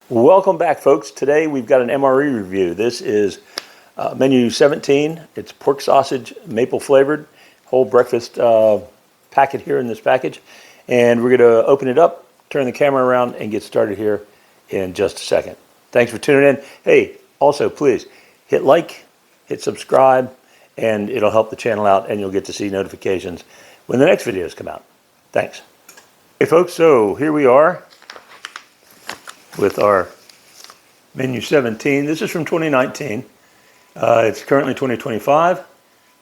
Welcome back, folks. Today we've got an MRE review. This is menu 17. It's pork sausage, maple flavored, whole breakfast packet here in this package. And we're going to open it up, turn the camera around, and get started here in just a second. Thanks for tuning in. Hey, also please hit like, hit subscribe, and it'll help the channel out, and you'll get to see notifications when the next videos come out. Thanks. Hey folks, so here we are with our menu 17. This is from 2019. It's currently 2025,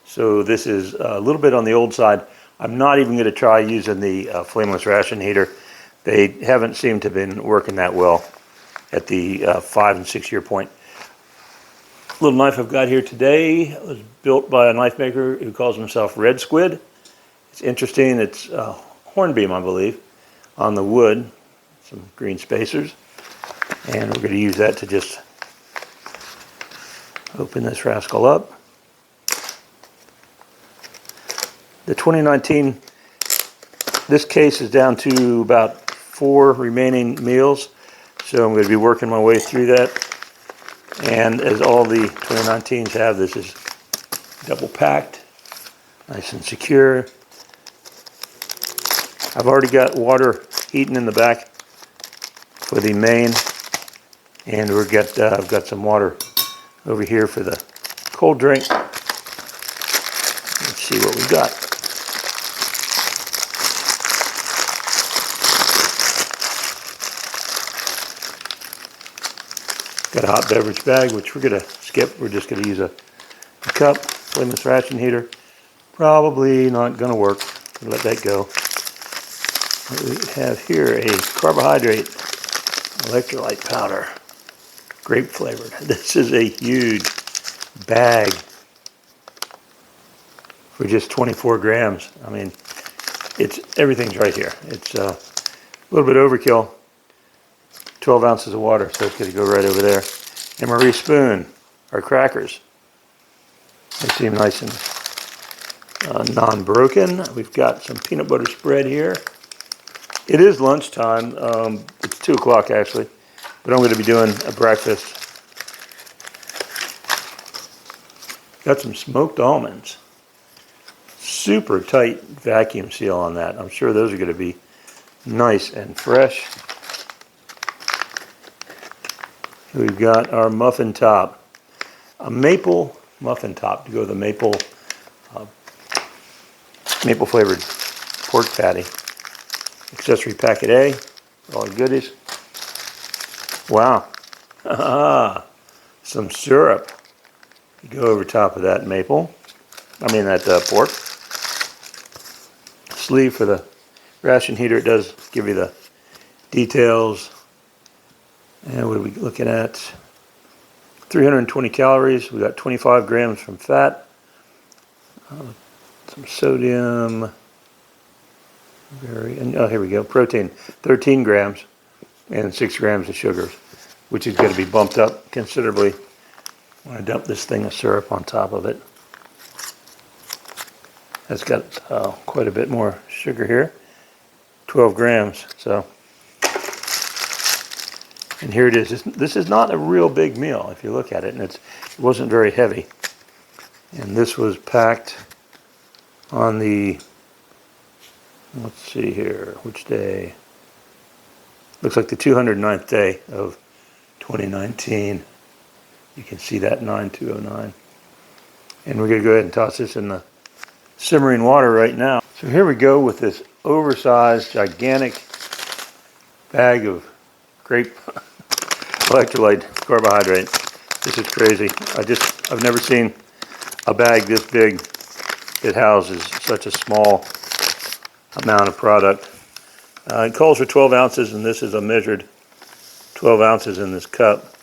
so this is a little bit on the old side. I'm not even going to try using the flameless ration heater. They haven't seemed to have been working that well at the 5 and 6 year point. Little knife I've got here today was built by a knife maker who calls himself Red Squid. It's interesting. It's hornbeam, I believe, on the wood. Some green spacers. And we're going to use that to just open this rascal up. The 2019, this case is down to about 4 remaining meals. So I'm going to be working my way through that. And as all the 2019s have, this is double packed, nice and secure. I've already got water heating in the back for the main. And I've got some water over here for the cold drink. Let's see what we got. Got a hot beverage bag, which we're going to skip. We're just going to use a cup, flameless ration heater. Probably not going to work. Let that go. We have here a carbohydrate electrolyte powder. Grape flavored. This is a huge bag for just 24 grams. I mean, everything's right here. It's a little bit overkill. 12 ounces of water, so it's going to go right over there. MRE spoon, our crackers. They seem nice and non-broken. We've got some peanut butter spread here. It is lunchtime. It's 2 o'clock actually. But I'm going to be doing a breakfast. Got some smoked almonds. Super tight vacuum seal on that. I'm sure those are going to be nice and fresh. We've got our muffin top. A maple muffin top to go with the maple flavored pork patty. Accessory packet A. All the goodies. Wow. Some syrup. You go over top of that that pork. Sleeve for the ration heater. It does give you the details. And what are we looking at? 320 calories. We got 25 grams from fat. Some sodium. Here we go. Protein. 13 grams. And 6 grams of sugars, which is going to be bumped up considerably when I dump this thing of syrup on top of it. That's got quite a bit more sugar here, 12 grams. So, and here it is. This is not a real big meal if you look at it, and it wasn't very heavy. And this was packed on the, let's see here, which day? Looks like the 209th day of 2019. You can see that 9209. And we're going to go ahead and toss this in the simmering water right now. So here we go with this oversized, gigantic bag of grape electrolyte carbohydrate. This is crazy. I've never seen a bag this big that houses such a small amount of product. It calls for 12 ounces, and this is a measured 12 ounces in this cup.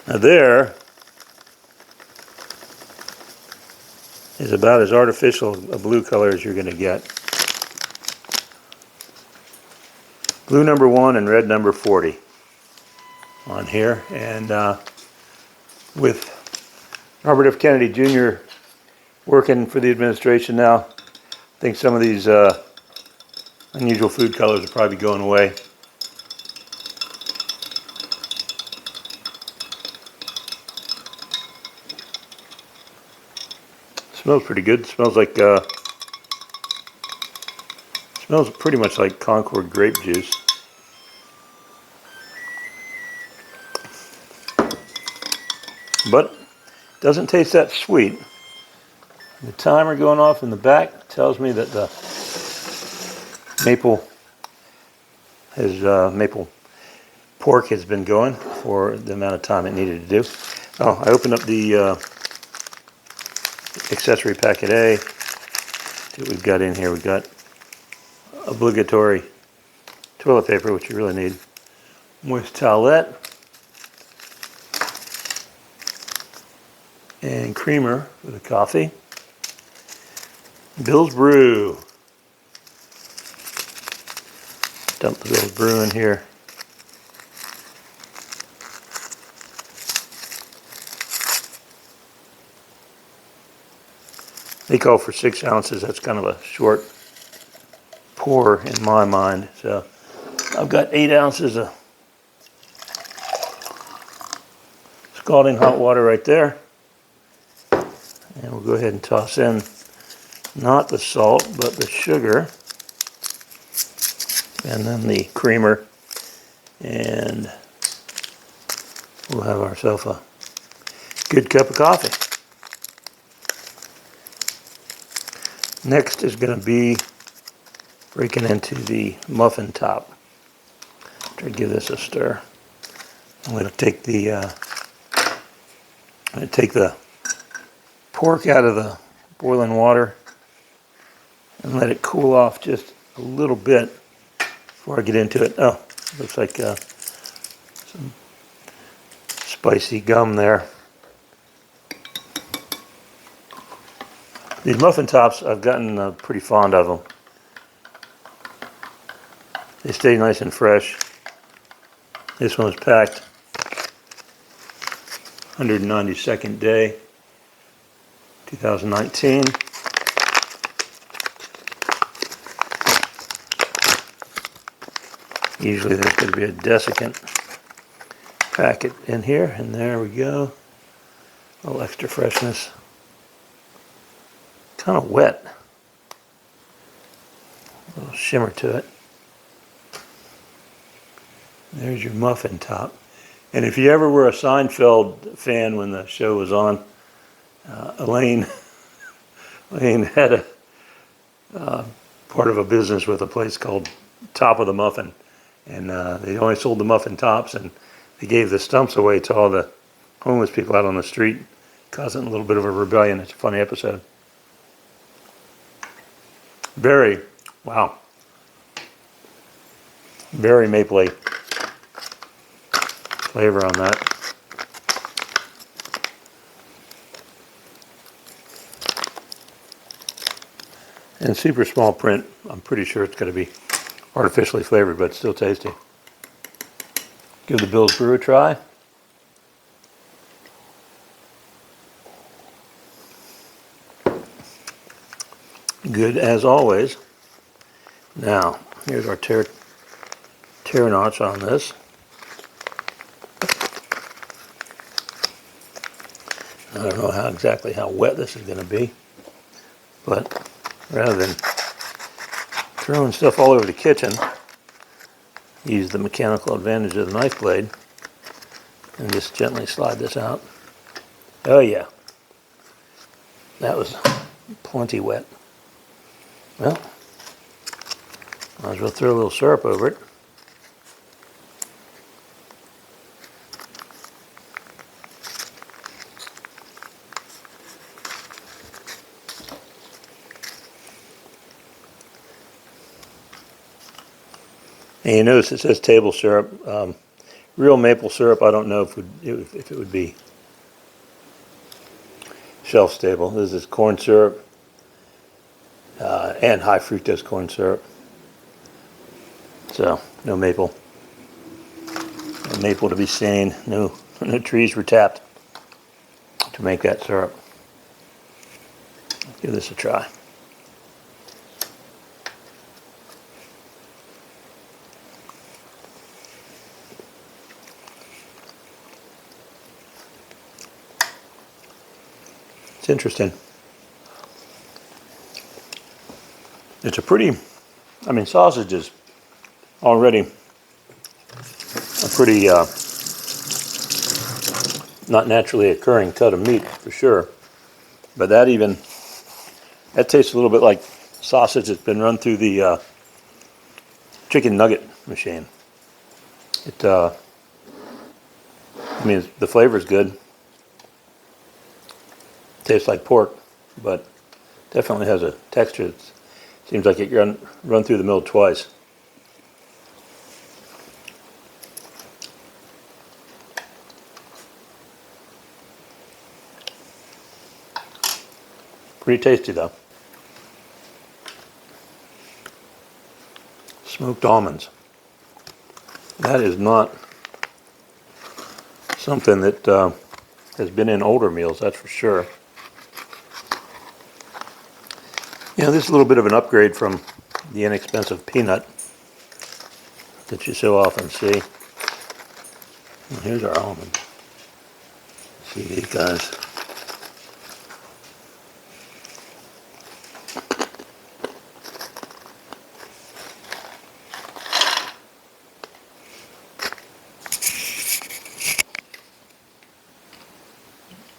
Now there is about as artificial a blue color as you're going to get. Blue number 1 and red number 40 on here. And with Robert F. Kennedy Jr. working for the administration now, I think some of these unusual food colors will probably be going away. Smells pretty good. Smells pretty much like Concord grape juice. But doesn't taste that sweet. The timer going off in the back tells me that the maple pork has been going for the amount of time it needed to do. Oh, I opened up the accessory packet A. See what we've got in here. We've got obligatory toilet paper, which you really need, moist towelette, and creamer for the coffee. Bill's Brew. Dump the Bill's Brew in here. They call for 6 ounces. That's kind of a short pour in my mind. So I've got 8 ounces of scalding hot water right there. And we'll go ahead and toss in not the salt, but the sugar. And then the creamer. And we'll have ourselves a good cup of coffee. Next is going to be breaking into the muffin top. Try to give this a stir. I'm going to take the pork out of the boiling water and let it cool off just a little bit before I get into it. Oh, looks like some spicy gum there. These muffin tops, I've gotten pretty fond of them. They stay nice and fresh. This one was packed 192nd day, 2019. Usually there's going to be a desiccant packet in here, and there we go. A little extra freshness. Kind of wet. A little shimmer to it. There's your muffin top. And if you ever were a Seinfeld fan when the show was on, Elaine had a part of a business with a place called Top of the Muffin. And they only sold the muffin tops, and they gave the stumps away to all the homeless people out on the street, causing a little bit of a rebellion. It's a funny episode. Very mapley flavor on that. And super small print. I'm pretty sure it's going to be artificially flavored, but it's still tasty. Give the Bill's Brew a try. Good as always. Now, here's our tear notch on this. I don't know exactly how wet this is going to be, but rather than throwing stuff all over the kitchen, use the mechanical advantage of the knife blade and just gently slide this out. Oh yeah, that was plenty wet. Well, might as well throw a little syrup over it. And you notice it says table syrup. Real maple syrup, I don't know if it would be shelf stable. This is corn syrup and high fructose corn syrup. So no maple. No maple to be seen. No trees were tapped to make that syrup. Let's give this a try. It's interesting. It's a pretty, I mean, sausage is already a pretty not naturally occurring cut of meat for sure. But that tastes a little bit like sausage that's been run through the chicken nugget machine. I mean, the flavor's good. Tastes like pork, but definitely has a texture that seems like it run through the mill twice. Pretty tasty though. Smoked almonds. That is not something that has been in older meals, that's for sure. You know, this is a little bit of an upgrade from the inexpensive peanut that you so often see. And here's our almonds. See these guys.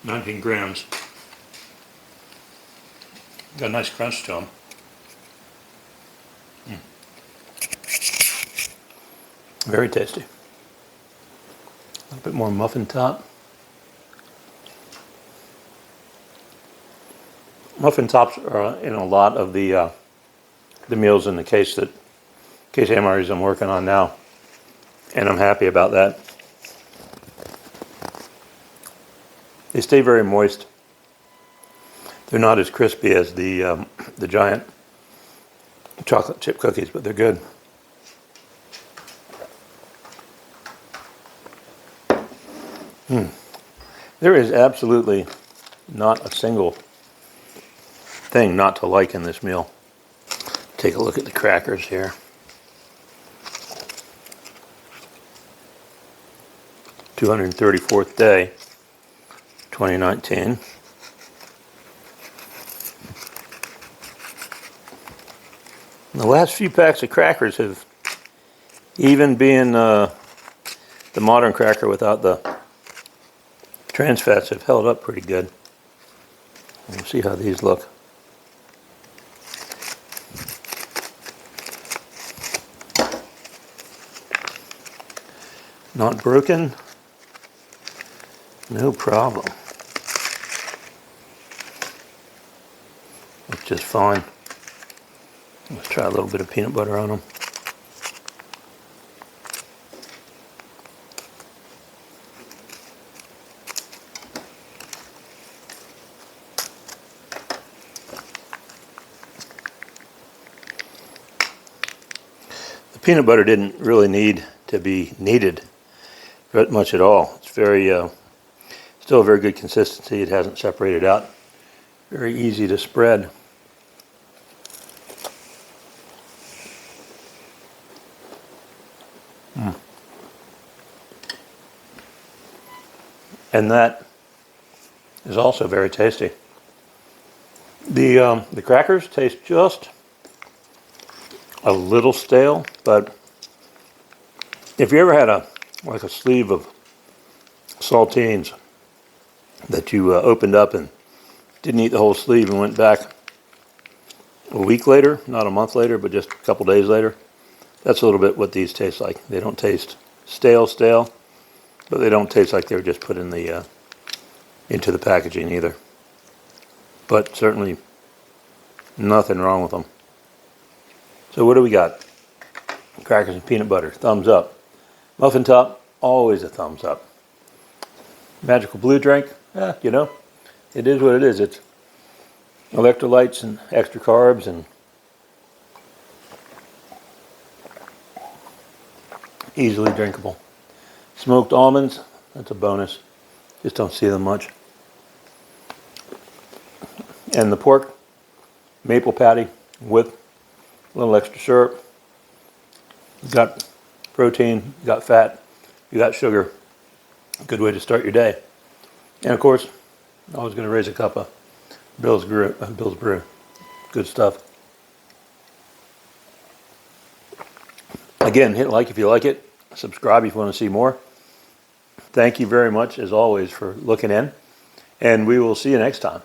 "19 grams. Got a nice crunch to them. Very tasty. A little bit more muffin top. Muffin tops are in a lot of the meals in the case MREs I'm working on now, and I'm happy about that. They stay very moist. They're not as crispy as the giant chocolate chip cookies, but they're good. There is absolutely not a single thing not to like in this meal. Take a look at the crackers here. "234th day, 2019. The last few packs of crackers have, even being the modern cracker without the trans fats, have held up pretty good. We'll see how these look. Not broken, no problem. It's just fine. Let's try a little bit of peanut butter on them. The peanut butter didn't really need to be kneaded much at all. It's still a very good consistency. It hasn't separated out. Very easy to spread. And that is also very tasty. The crackers taste just a little stale, but if you ever had a sleeve of saltines that you opened up and didn't eat the whole sleeve and went back a week later, not a month later, but just a couple days later, that's a little bit what these taste like. They don't taste stale, but they don't taste like they were just put in into the packaging either. But certainly nothing wrong with them. So what do we got? Crackers and peanut butter, thumbs up. Muffin top, always a thumbs up. Magical blue drink, you know, it is what it is. It's electrolytes and extra carbs and easily drinkable. Smoked almonds, that's a bonus. Just don't see them much. And the pork, maple patty with a little extra syrup. You got protein, you got fat, you got sugar. Good way to start your day. And of course, I was going to raise a cup of Bill's Brew. Good stuff. Again, hit like if you like it, subscribe if you want to see more. Thank you very much, as always, for looking in, and we will see you next time.